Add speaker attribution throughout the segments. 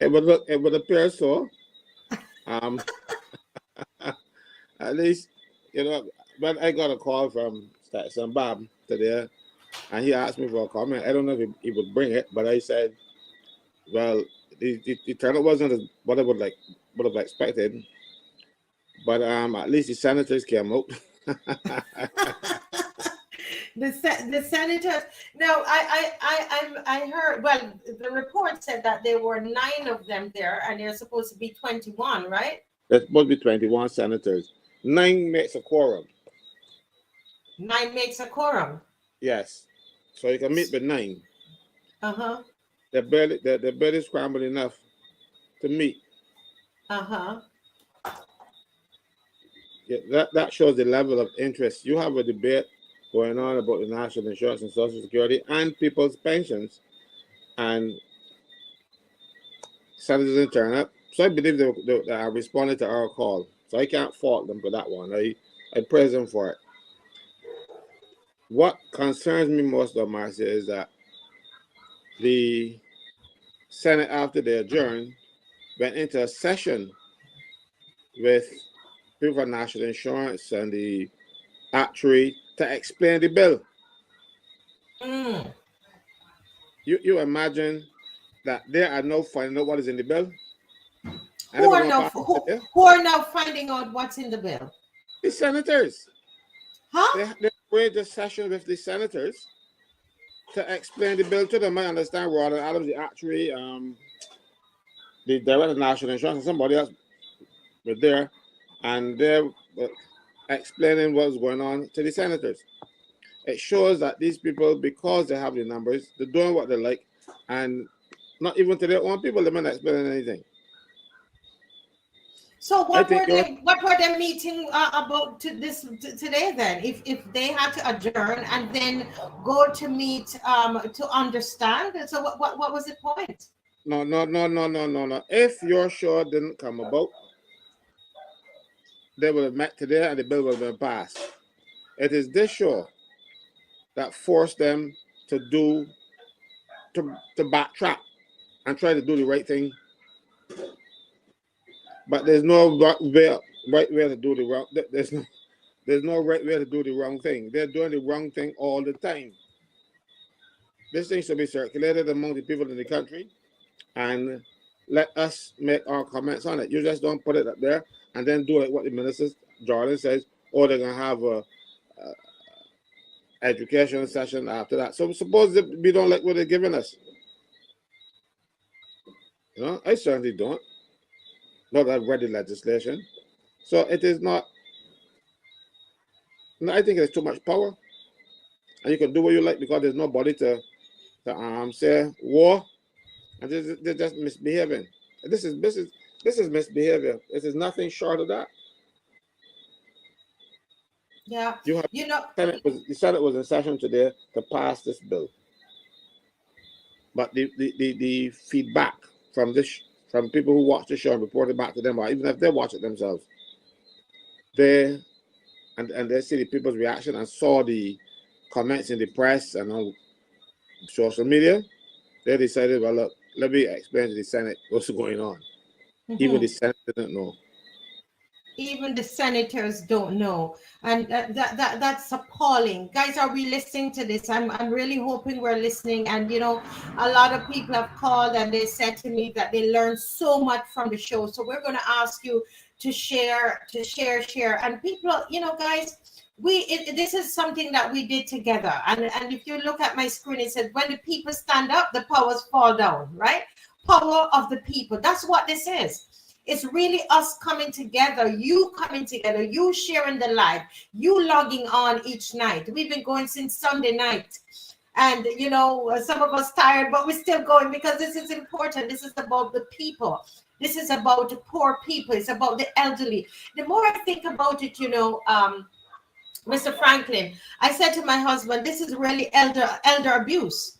Speaker 1: it would appear so. Um, at least, you know, but I got a call from Stetson Bob today, and he asked me for a comment. I don't know if he would bring it, but I said, well, the turnout wasn't what I would have expected, but at least the senators came out.
Speaker 2: The senators. No, I heard. Well, the report said that there were 9 of them there, and there's supposed to be 21, right?
Speaker 1: There's supposed to be 21 senators. 9 makes a quorum.
Speaker 2: 9 makes a quorum.
Speaker 1: Yes, so you can meet with 9.
Speaker 2: Uh-huh.
Speaker 1: They're barely scrambled enough to meet.
Speaker 2: Uh-huh.
Speaker 1: Yeah, that shows the level of interest. You have a debate going on about the national insurance and social security and people's pensions, and senators didn't turn up. So I believe they responded to our call. So I can't fault them for that one. I praise them for it. What concerns me most, though, Marcia, is that the Senate, after they adjourned, went into a session with people for national insurance and the actuary to explain the bill. You imagine that they are now finding out what is in the bill?
Speaker 2: Who are now finding out what's in the bill?
Speaker 1: The senators.
Speaker 2: Huh?
Speaker 1: They went to session with the senators to explain the bill to them. I understand Rod Adams, the actuary, the director of national insurance, and somebody else were there, and they were explaining what was going on to the senators. It shows that these people, because they have the numbers, they're doing what they like, and not even to their own people, they're not explaining anything.
Speaker 2: So what were they meeting about today then? If they had to adjourn and then go to meet to understand, so what was the point?
Speaker 1: No. If your show didn't come about, they would have met today and the bill would have been passed. It is this show that forced them to backtrack and try to do the right thing. But there's no right way to do the wrong. There's no right way to do the wrong thing. They're doing the wrong thing all the time. This thing should be circulated among the people in the country, and let us make our comments on it. You just don't put it up there and then do like what the minister Jordan says, or they're gonna have a education session after that. So suppose that we don't like what they're giving us. You know, I certainly don't. Not that I've read the legislation. So it is not. No, I think it's too much power, and you can do what you like because there's nobody to say war, and they're just misbehaving. This is misbehavior. This is nothing short of that.
Speaker 2: Yeah,
Speaker 1: the Senate was in session today to pass this bill, but the feedback from people who watch the show and report it back to them, or even if they watch it themselves, they see the people's reaction and saw the comments in the press and on social media, they decided, well, look, let me explain to the Senate what's going on. Even the Senate didn't know.
Speaker 2: Even the senators don't know, and that's appalling. Guys, are we listening to this? I'm really hoping we're listening. And a lot of people have called and they said to me that they learned so much from the show. So we're going to ask you to share. And people, guys, this is something that we did together. And if you look at my screen, it said, when the people stand up, the powers fall down, right? Power of the people. That's what this is. It's really us coming together, you coming together, you sharing the live, you logging on each night. We've been going since Sunday night. And, some of us tired, but we're still going because this is important. This is about the people. This is about the poor people. It's about the elderly. The more I think about it, Mr. Franklyn, I said to my husband, this is really elder abuse.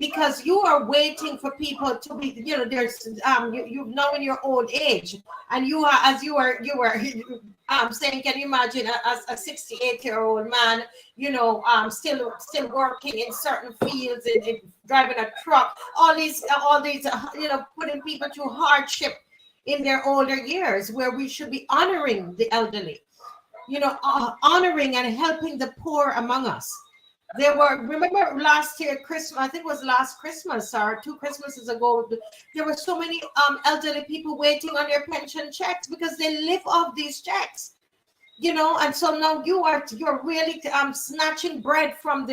Speaker 2: Because you are waiting for people to be, there's you know in your old age, and you are, as you were saying, can you imagine a 68-year-old man, still working in certain fields, in driving a truck, all these, putting people through hardship in their older years, where we should be honoring the elderly, honoring and helping the poor among us. Remember last year, Christmas, I think it was last Christmas or 2 Christmases ago, there were so many elderly people waiting on their pension checks because they live off these checks, and so now you're really snatching bread from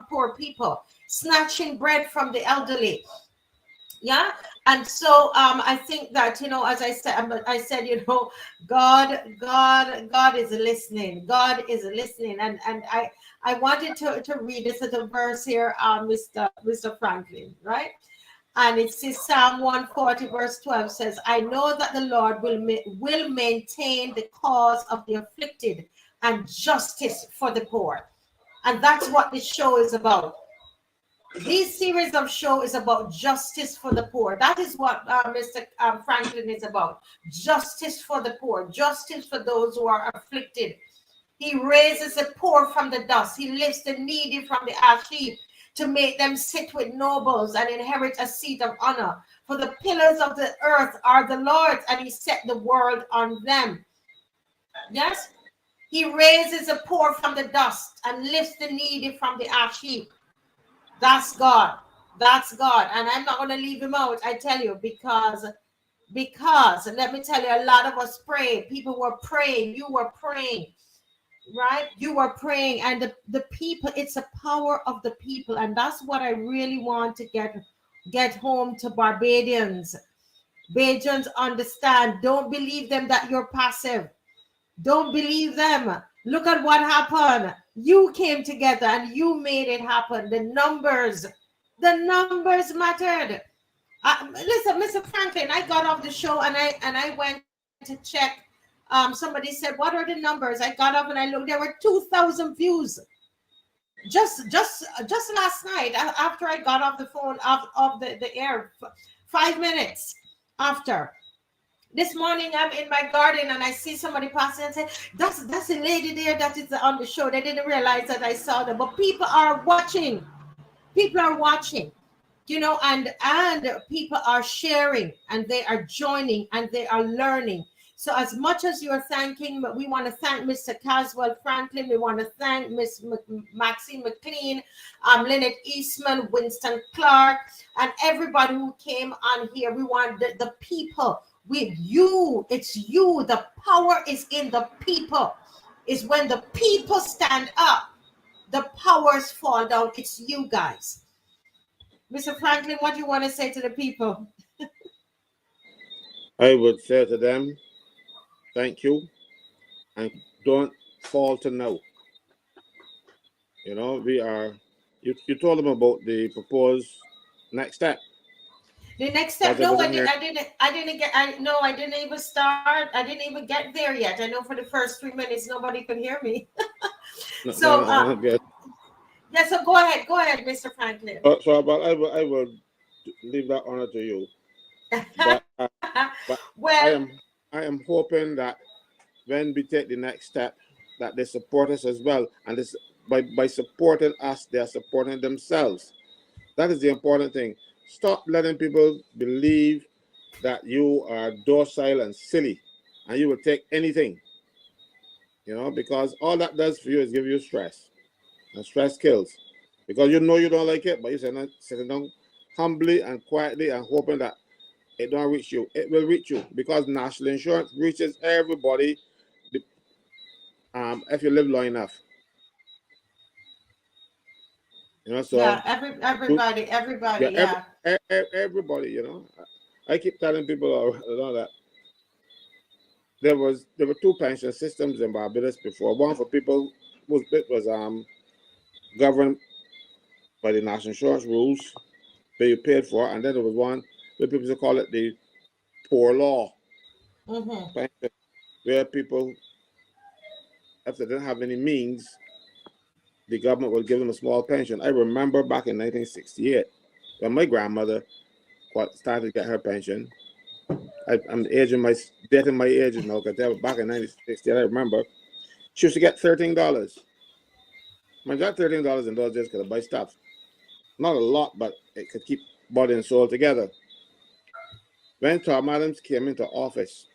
Speaker 2: poor people, snatching bread from the elderly. Yeah. And so I think that, as I said, God is listening. God is listening. And I wanted to read this little verse here, Mr. Franklin, right? And it says Psalm 140 verse 12 says, I know that the Lord will maintain the cause of the afflicted and justice for the poor. And that's what this show is about. This series of show is about justice for the poor. That is what Mr. Franklin is about. Justice for the poor, justice for those who are afflicted. He raises the poor from the dust. He lifts the needy from the ash heap to make them sit with nobles and inherit a seat of honor. For the pillars of the earth are the Lord's, and he set the world on them. Yes? He raises the poor from the dust and lifts the needy from the ash heap. That's God. That's God. And I'm not going to leave him out, I tell you, because let me tell you, a lot of us prayed. People were praying. You were praying, right? You were praying. And the people, it's a power of the people. And that's what I really want to get home to Barbadians. Barbadians understand. Don't believe them that you're passive. Don't believe them. Look at what happened. You came together and you made it happen. The numbers mattered. Listen, Mr. Franklin, I got off the show and I went to check. Somebody said, "What are the numbers?" I got up and I looked. There were 2,000 views. Just last night, after I got off the phone, off the air, 5 minutes after. This morning, I'm in my garden and I see somebody passing and say, that's a lady there that is on the show. They didn't realize that I saw them, but people are watching. People are watching, and people are sharing and they are joining and they are learning. So as much as you're thanking, we want to thank Mr. Caswell Franklin. We want to thank Miss Maxine McLean, Lynette Eastman, Winston Clark, and everybody who came on here. We want the people. With you, it's you. The power is in the people. It's when the people stand up, the powers fall down. It's you guys. Mr. Franklin, what do you want to say to the people?
Speaker 1: I would say to them, thank you, and don't falter now. You told them about the proposed next step.
Speaker 2: The next step, no, I didn't even start. I didn't even get there yet. I know for the first 3 minutes, nobody could hear me.
Speaker 1: Yeah,
Speaker 2: so go ahead, Mr. Franklin.
Speaker 1: But I will leave that honor to you. But
Speaker 2: Well,
Speaker 1: I am hoping that when we take the next step, that they support us as well. And this, by supporting us, they are supporting themselves. That is the important thing. Stop letting people believe that you are docile and silly and you will take anything, because all that does for you is give you stress, and stress kills, because you don't like it, but you're sitting down humbly and quietly and hoping that it don't reach you. It will reach you, because national insurance reaches everybody if you live long enough. So
Speaker 2: yeah, everybody, yeah.
Speaker 1: Everybody, I keep telling people that there were 2 pension systems in Barbados before. One for people whose bit was governed by the national insurance rules, that you paid for, and then there was one where people used to call it the poor law pension, where people, if they didn't have any means, the government would give them a small pension. I remember back in 1968 when my grandmother started to get her pension. I'm dating my age now, because back in 1968, I remember she used to get $13. I got $13 in those days because I buy stuff. Not a lot, but it could keep body and soul together. When Tom Adams came into office,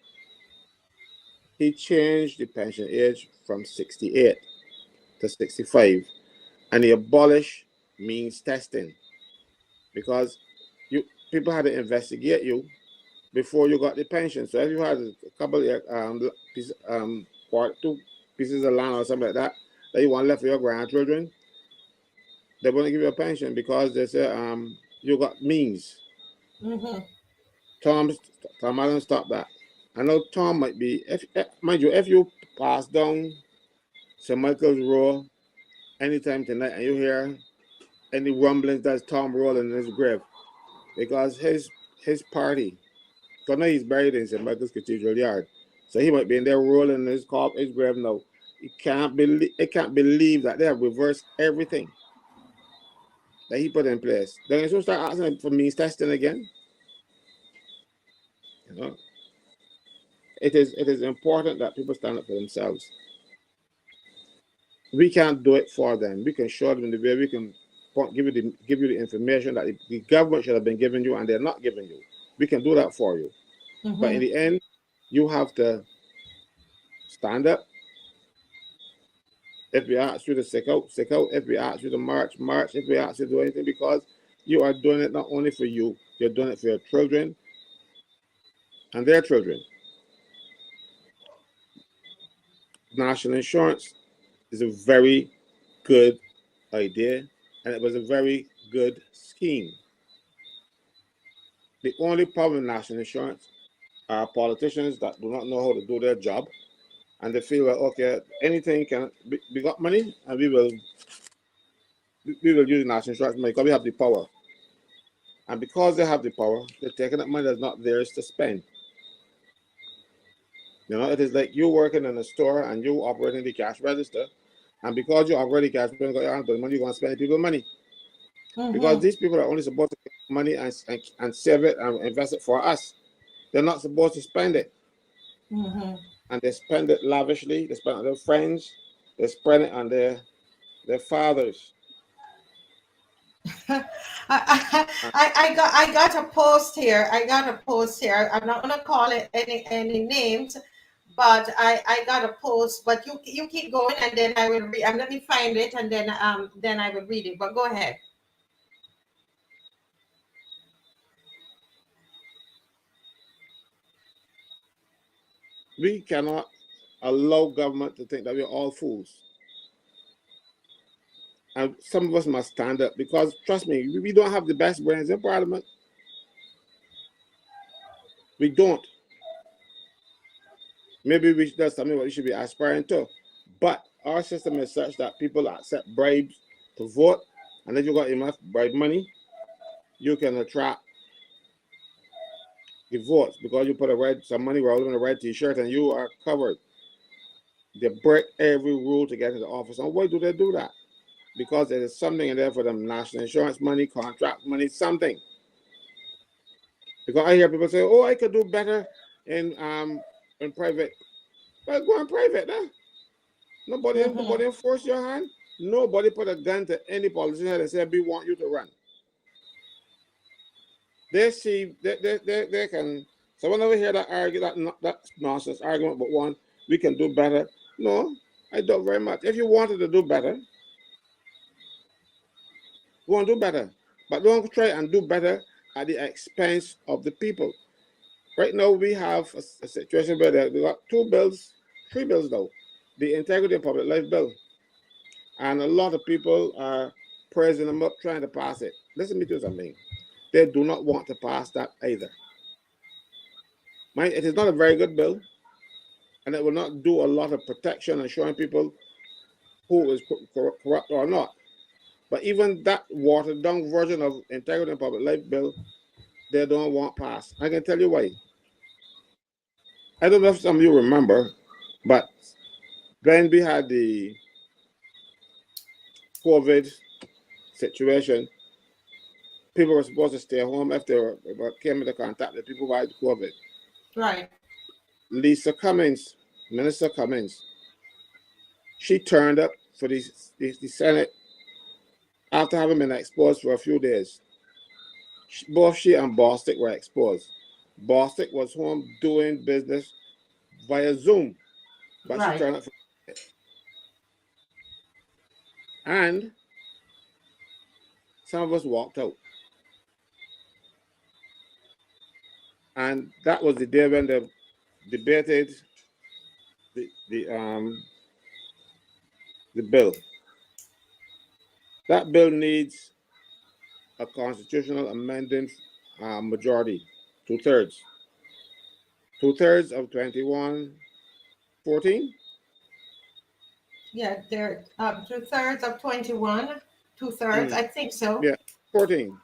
Speaker 1: he changed the pension age from 68 to 65, and he abolished means testing, because people had to investigate you before you got the pension. So if you had a couple of 2 pieces of land or something like that you want left for your grandchildren, they won't give you a pension because they say you got means. Tom Allen stopped that. I know Tom might be, mind you, if you pass down St. Michael's Road anytime tonight and you hear any rumblings, that's Tom rolling in his grave, because his party, because now he's buried in St. Michael's Cathedral Yard, so he might be in there rolling in his grave now. It can't believe that they have reversed everything that he put in place. Then you should start asking for means testing again. You know, it is important that people stand up for themselves. We can't do it for them. We can show them the way. We can give you the information that the government should have been giving you and they're not giving you. We can do that for you. But in the end, you have to stand up. If we ask you to stick out, stick out. If we ask you to march, march. If we ask you to do anything, because you are doing it not only for you, you're doing it for your children and their children. National insurance is a very good idea, and it was a very good scheme. The only problem with national insurance are politicians that do not know how to do their job, and they feel like, okay, anything can, we got money, and we will use national insurance money because we have the power. And because they have the power, they're taking that money that's not theirs to spend. You know, it is like you working in a store and you operating the cash register, and because you operate the cash register, the money you're going to spend people's money. Because these people are only supposed to get money and save it and invest it for us. They're not supposed to spend it. And they spend it lavishly. They spend it on their friends. They spend it on their fathers.
Speaker 2: I got a post here. I'm not gonna call it any names, but I got a post. But you keep going, and then I will read. Let me find it, and then I will read it. But go ahead.
Speaker 1: We cannot allow government to think that we're all fools. And some of us must stand up, because trust me, we don't have the best brains in Parliament. We don't. Maybe that's something what we should be aspiring to. But our system is such that people accept bribes to vote, and if you got enough bribe money, you can attract the votes because you put some money rolled in a red T-shirt and you are covered. They break every rule to get into office. And why do they do that? Because there is something in there for them: national insurance money, contract money, something. Because I hear people say, "Oh, I could do better in private." Well, go in private, huh? Nobody enforce your hand. Nobody put a gun to any politician and said, "We want you to run." They see they can. Someone over here that argue that nonsense argument, but one, we can do better. No, I don't very much. If you wanted to do better, go and do better. But don't try and do better at the expense of the people. Right now, we have a situation where we got 3 bills now. The Integrity and Public Life Bill. And a lot of people are praising them up, trying to pass it. Listen to me something. They do not want to pass that either. It is not a very good bill, and it will not do a lot of protection and showing people who is corrupt or not. But even that watered down version of Integrity and Public Life Bill, they don't want passed. I can tell you why. I don't know if some of you remember, but when we had the COVID situation, people were supposed to stay home if they came into contact with people who had COVID.
Speaker 2: Right.
Speaker 1: Minister Cummings, she turned up for the Senate after having been exposed for a few days. Both she and Bostic were exposed. Bostic was home doing business via Zoom, but she
Speaker 2: Right.
Speaker 1: turned up for it. And some of us walked out. And that was the day when they debated the bill. That bill needs a constitutional amending majority, 2/3. 2/3 of 2114.
Speaker 2: Yeah, they're 2/3 of 21, 2/3, I think so.
Speaker 1: Yeah, 14.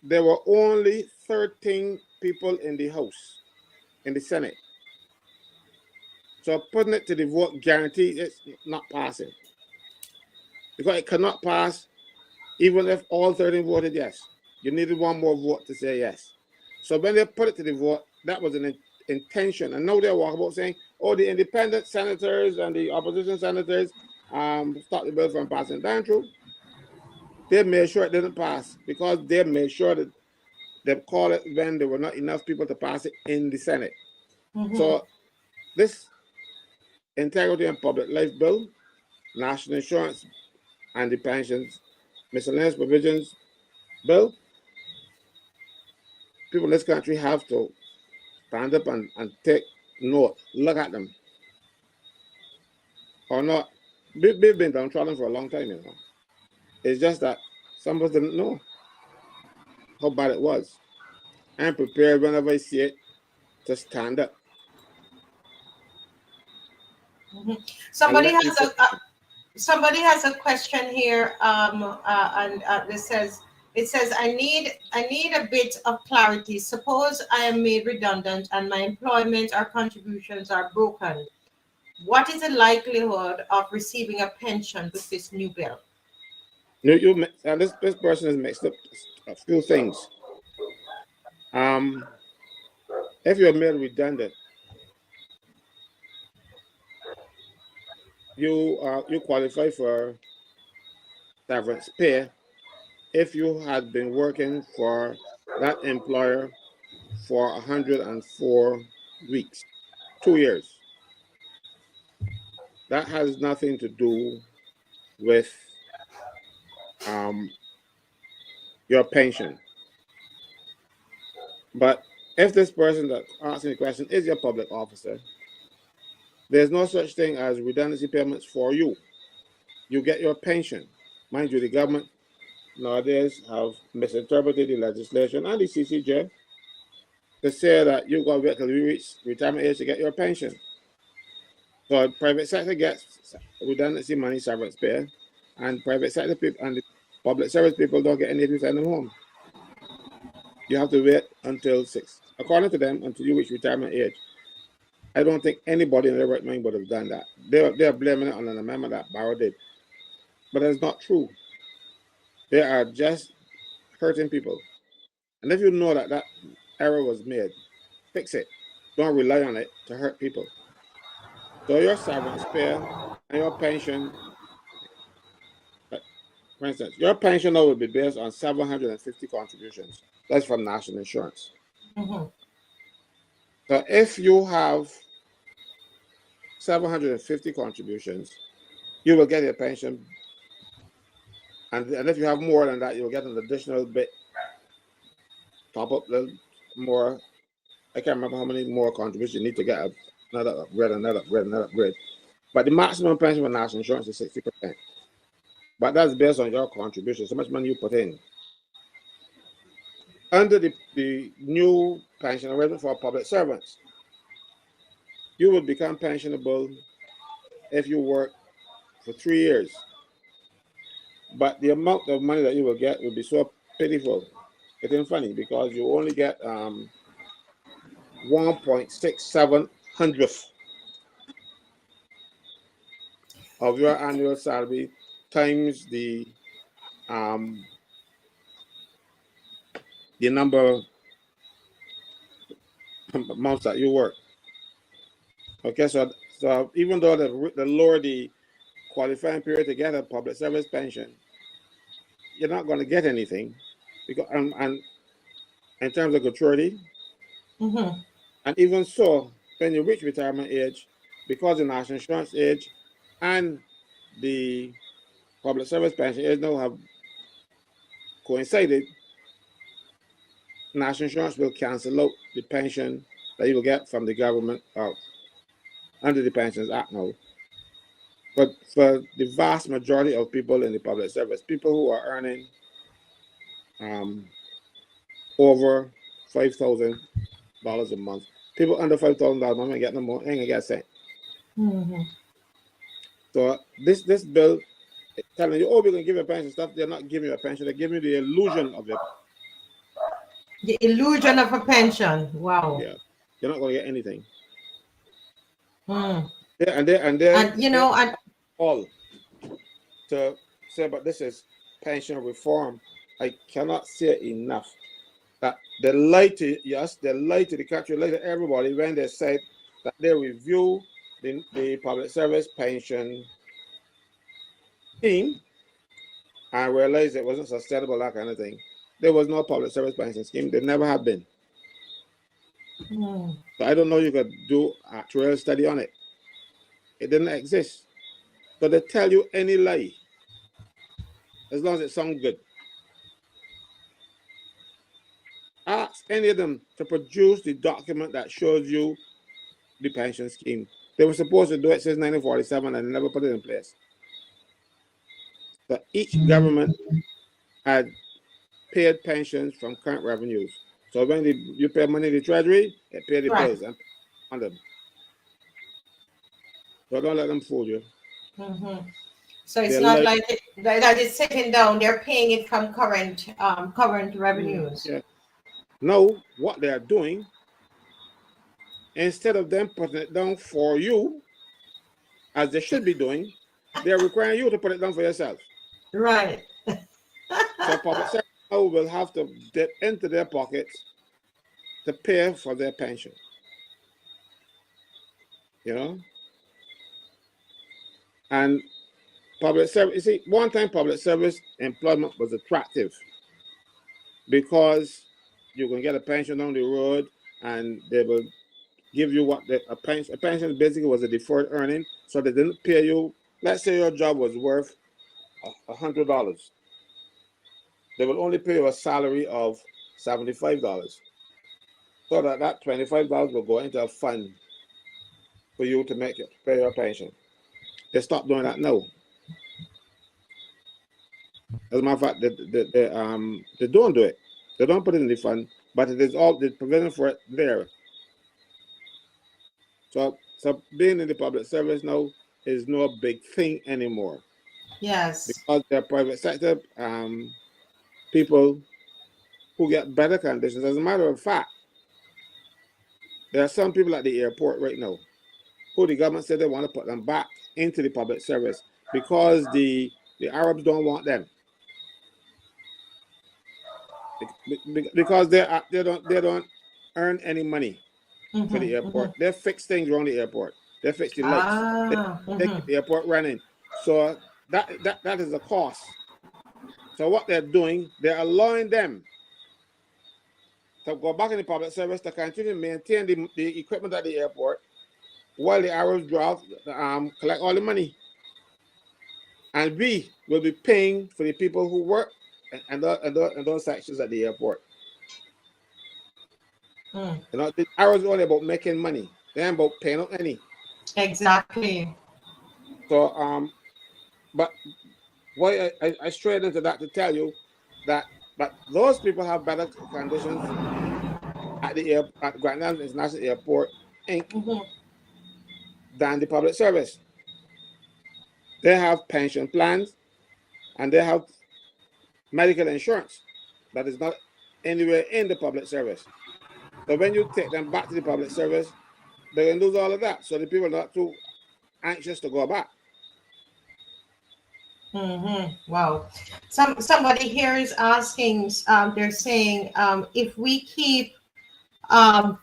Speaker 1: There were only 13 people in the House, in the Senate. So putting it to the vote guaranteed it's not passing. Because it cannot pass even if all 13 voted yes. You needed one more vote to say yes. So when they put it to the vote, that was an intention. And now they're walking about saying, oh, the independent senators and the opposition senators stopped the bill from passing. Damn true. They made sure it didn't pass because they made sure that they called it when there were not enough people to pass it in the Senate. So this integrity and public life bill, national insurance and the pensions miscellaneous provisions bill, people in this country have to stand up and take note, look at them. Or not. We've been downtrodden for a long time, you know. It's just that some of us didn't know how bad it was. I'm prepared whenever I see it to stand up.
Speaker 2: Somebody has a question here, and it says I need a bit of clarity. Suppose I am made redundant and my employment or contributions are broken. What is the likelihood of receiving a pension with this new bill?
Speaker 1: And this person has mixed up a few things. If you're made redundant, you qualify for severance pay if you had been working for that employer for 104 weeks, 2 years. That has nothing to do with your pension. But if this person that asking the question is your public officer, there's no such thing as redundancy payments for you. You get your pension. Mind you, the government nowadays have misinterpreted the legislation and the CCJ to say that you got to wait till you reach retirement age to get your pension. So private sector gets redundancy money, severance pay, and private sector people and the public service people don't get anything to send them home. You have to wait until 6, according to them, until you reach retirement age. I don't think anybody in their right mind would have done that. They're blaming it on an amendment that Barrow did, but that's not true. They are just hurting people. And if you know that that error was made, fix it. Don't rely on it to hurt people. So your severance pay and your pension, for instance, your pension now will be based on 750 contributions. That's from national insurance. So if you have 750 contributions, you will get your pension. And if you have more than that, you'll get an additional bit, top up a little more. I can't remember how many more contributions you need to get another upgrade. But the maximum pension for national insurance is 60%. But that's based on your contribution, so much money you put in. Under the new pension arrangement for public servants, you will become pensionable if you work for 3 years. But the amount of money that you will get will be so pitiful. It ain't funny because you only get 1.67 hundredth of your annual salary times the number of months that you work. Okay, so even though they lower the qualifying period to get a public service pension, you're not going to get anything because and in terms of gratuity, and even so, when you reach retirement age, because the national insurance age and the public service pension age now have coincided, national insurance will cancel out the pension that you will get from the government under the Pensions Act now. But for the vast majority of people in the public service, people who are earning over $5,000 a month, people under $5,000 a month ain't getting no more, ain't gonna get a cent. So this bill is telling you, oh, we're gonna give you a pension stuff. They're not giving you a pension. They're giving you the illusion of it.
Speaker 2: The illusion of a pension. Wow.
Speaker 1: Yeah, you're not gonna get anything.
Speaker 2: And
Speaker 1: all to say, but this is pension reform. I cannot say enough that they lied to the country, lied to everybody when they said that they review the public service pension scheme and realized it wasn't sustainable, that kind of thing. There was no public service pension scheme. There never have been. So I don't know you could do a actual study on it. It didn't exist. So they tell you any lie, as long as it sounds good. Ask any of them to produce the document that shows you the pension scheme. They were supposed to do it since 1947 and they never put it in place. But each government had paid pensions from current revenues. So when you pay money to the Treasury, it paid the bills and on them. So don't let them fool you.
Speaker 2: So it's not like that is sitting down. They're paying it from current revenues.
Speaker 1: Yeah. No, what they are doing, instead of them putting it down for you, as they should be doing, they're requiring you to put it down for yourself.
Speaker 2: Right.
Speaker 1: So public sector will have to dip into their pockets to pay for their pension. You know? And public service, you see, one time public service employment was attractive because you can get a pension down the road and they will give you what a pension basically was a deferred earning. So they didn't pay you. Let's say your job was worth $100. They will only pay you a salary of $75. So that $25 will go into a fund for you to pay your pension. They stopped doing that now. As a matter of fact, they don't do it. They don't put it in the fund, but it is all the provision for it there. So being in the public service now is no big thing anymore.
Speaker 2: Yes.
Speaker 1: Because they're private sector people who get better conditions. As a matter of fact, there are some people at the airport right now who the government said they want to put them back into the public service because the Arabs don't want them. Because they don't earn any money for the airport. They fix things around the airport. They fix the lights. They keep the airport running. So that is a cost. So what they're doing, they're allowing them to go back in the public service to continue to maintain the equipment at the airport while the Arabs collect all the money. And we will be paying for the people who work and those sections at the airport. You know, the Arabs are only about making money. They ain't about paying out any.
Speaker 2: Exactly.
Speaker 1: So but why I strayed into that to tell you that those people have better conditions at Guantanamo International Airport, Inc. Than the public service. They have pension plans and they have medical insurance that is not anywhere in the public service. So when you take them back to the public service, they're going to lose all of that. So the people are not too anxious to go back.
Speaker 2: Wow. Somebody here is asking, they're saying, if we keep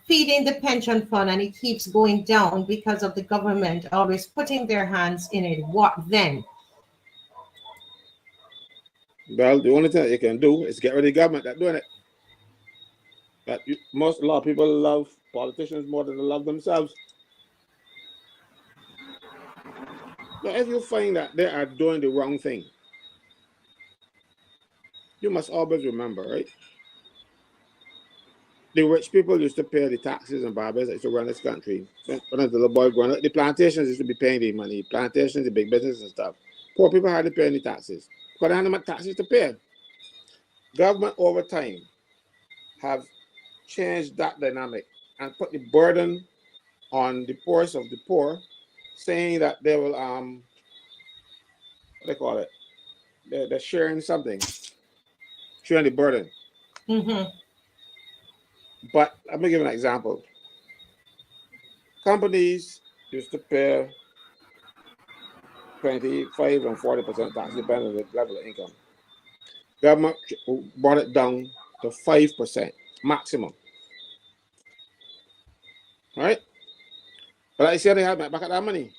Speaker 2: feeding the pension fund and it keeps going down because of the government always putting their hands in it, what then?
Speaker 1: Well, the only thing that you can do is get rid of the government that's doing it. But a lot of people love politicians more than they love themselves. Now, if you find that they are doing the wrong thing, you must always remember, right? The rich people used to pay the taxes and Barbados that used to run this country. When I was a little boy growing up, the plantations used to be paying the money. Plantations, the big business and stuff. Poor people hardly pay any taxes because they had no more taxes to pay. Government over time have changed that dynamic and put the burden on the poorest of the poor, saying that they will what they call it, they're sharing something, sharing the burden.
Speaker 2: Mm-hmm.
Speaker 1: But let me give an example. Companies used to pay 25 and 40% tax depending on the level of income. Government brought it down to 5% maximum. Right? But like I said, they had back at that money.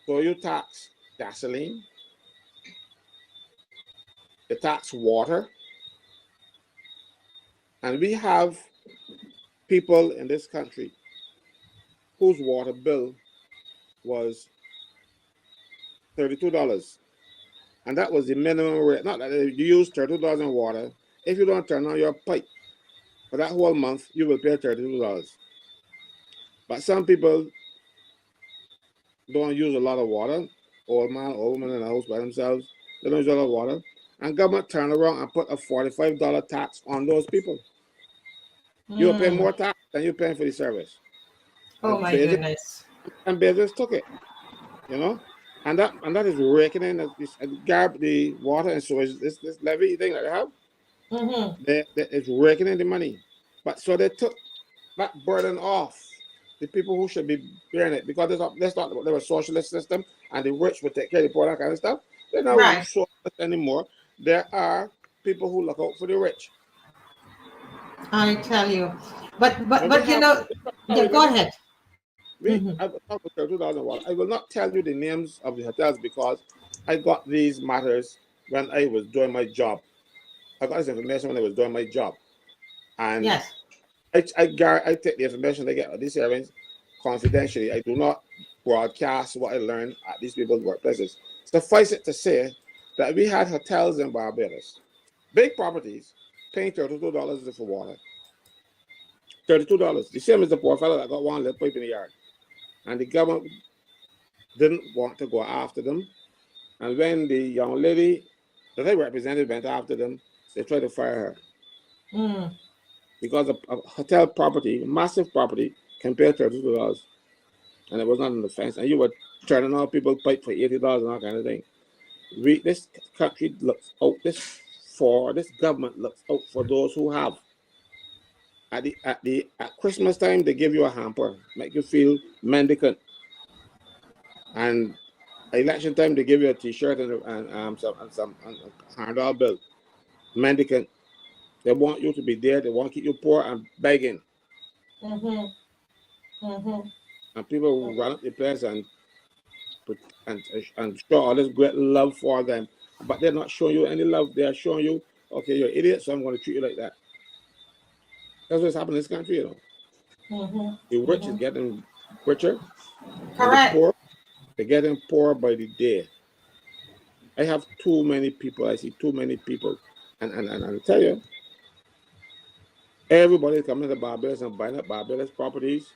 Speaker 1: So you tax gasoline, you tax water, and we have people in this country whose water bill was $32. And that was the minimum rate. Not that you use $32 in water. If you don't turn on your pipe for that whole month, you will pay $32. But some people don't use a lot of water. Old man, old woman in the house by themselves, they don't use a lot of water. And government turn around and put a $45 tax on those people. You will pay more tax than you're paying for the service.
Speaker 2: Oh my goodness.
Speaker 1: And business took it, you know? And that is raking in the water and sewage, this levy thing that they have.
Speaker 2: Mm-hmm.
Speaker 1: It's raking in the money. But so they took that burden off the people who should be bearing it, because that's not they were socialist system and the rich would take care of the poor, that kind of stuff. They're not
Speaker 2: Right.
Speaker 1: socialist anymore. There are people who look out for the rich.
Speaker 2: I tell you. But you know, yeah, go ahead.
Speaker 1: I will not tell you the names of the hotels because I got these matters when I was doing my job. I got this information when I was doing my job. And
Speaker 2: yes,
Speaker 1: I take the information I get at these hearings confidentially. I do not broadcast what I learned at these people's workplaces. Suffice it to say that we had hotels in Barbados, big properties, paying $32 for water. $32. The same as the poor fellow that got one little pipe in the yard. And the government didn't want to go after them. And when the young lady that I represented went after them, they tried to fire her. Because a hotel property, massive property, can pay $32. And it was not an offense. And you were turning out people pipe for $80 and that kind of thing. This country looks out, this government looks out for those who have. At Christmas time, they give you a hamper, make you feel mendicant. And election time, they give you a T-shirt and some $100 bill. Mendicant. They want you to be there. They want to keep you poor and begging. And people run up the place and show all this great love for them, but they're not showing you any love. They are showing you, okay, you're an idiot, so I'm going to treat you like that. That's what's happening in this country, you know. The rich is getting richer.
Speaker 2: Correct.
Speaker 1: And the poor, they're getting poorer by the day. I have too many people. I see too many people, and I'll tell you, everybody's coming to Barbados and buying up Barbados properties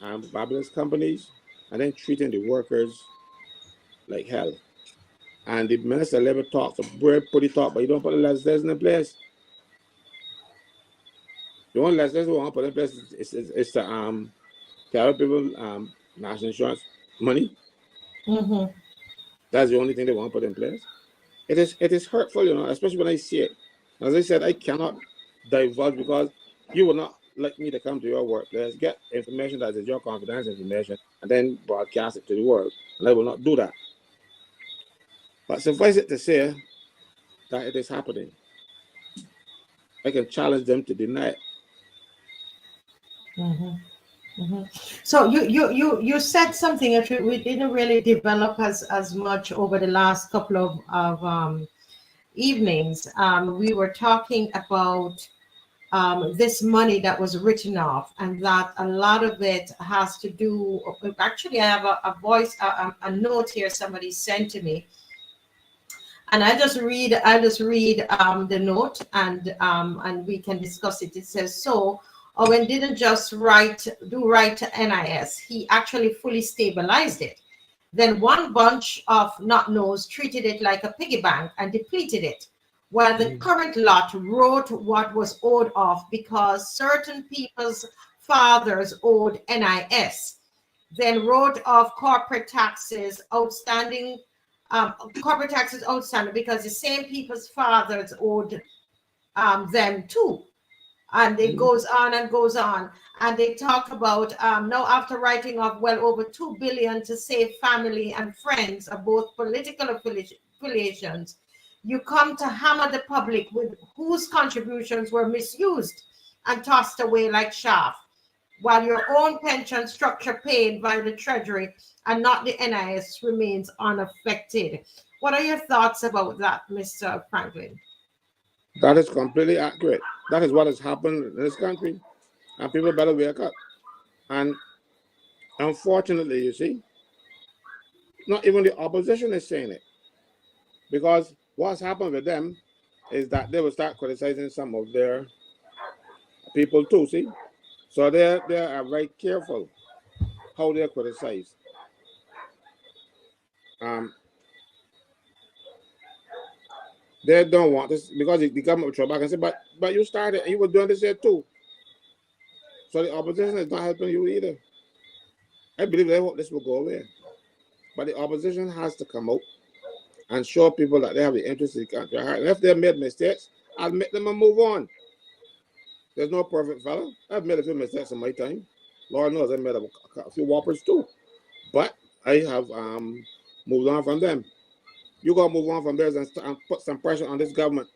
Speaker 1: and Barbados companies, and then treating the workers like hell. And the Minister of Labor talks a very pretty talk, but you don't put the legislation in place. The only legislation we want to put in place is to tell people national insurance money. That's the only thing they want to put in place. It is hurtful, you know, especially when I see it. As I said, I cannot divulge because you will not like me to come to your workplace, get information that is your confidential information, and then broadcast it to the world. And I will not do that. But suffice it to say that it is happening. I can challenge them to deny it.
Speaker 2: So you said something that we didn't really develop as much over the last couple of evenings. We were talking about this money that was written off, and that a lot of it has to do. Actually, I have a note here somebody sent to me, and I just read the note, and we can discuss it. It says, so Owen didn't just write to NIS. He actually fully stabilized it. Then one bunch of not knows treated it like a piggy bank and depleted it, while the current lot wrote what was owed off because certain people's fathers owed NIS. Then wrote off corporate taxes outstanding because the same people's fathers owed them too. And it goes on and goes on. And they talk about now, after writing off well over 2 billion to save family and friends of both political affiliations, you come to hammer the public with whose contributions were misused and tossed away like chaff, while your own pension structure paid by the Treasury and not the NIS remains unaffected. What are your thoughts about that, Mr. Franklyn?
Speaker 1: That is completely accurate. That is what has happened in this country, and people better wake up. And unfortunately, you see, not even the opposition is saying it, because what's happened with them is that they will start criticizing some of their people too. See, so they are very careful how they criticize. They don't want this because it become a trouble. I can say, but you started and you were doing this here too. So the opposition is not helping you either. I believe they hope this will go away. But the opposition has to come out and show people that they have the interest in the country. And if they made mistakes, admit them and move on. There's no perfect fellow. I've made a few mistakes in my time. Lord knows I made a few whoppers too. But I have moved on from them. You gotta move on from there and put some pressure on this government.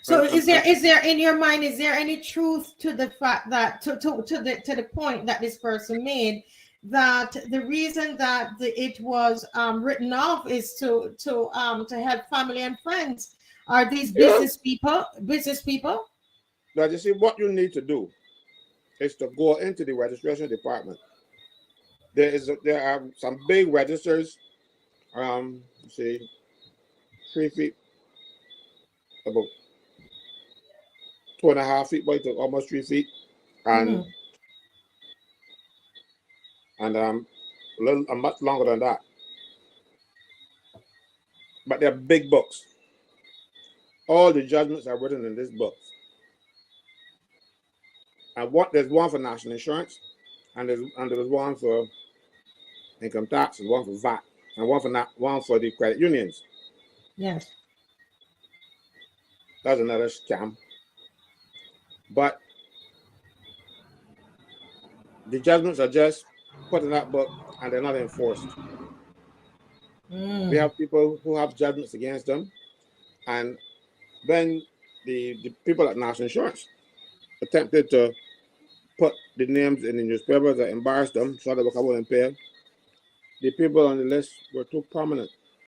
Speaker 2: So is there in your mind, is there any truth to the fact that to the point that this person made, that the reason that it was written off is to help family and friends? Are these business people?
Speaker 1: But you see, what you need to do is to go into the registration department. There are some big registers, say 3 feet, about 2.5 feet by to almost 3 feet, and much longer than that. But they're big books. All the judgments are written in these books. And there's one for national insurance, and there's one for income tax, and one for VAT, and one for the credit unions.
Speaker 2: Yes.
Speaker 1: That's another scam. But the judgments are just put in that book and they're not enforced. We have people who have judgments against them, and then the people at National Insurance attempted to put the names in the newspapers that embarrassed them so they would come out and pay. The people on the list were too prominent.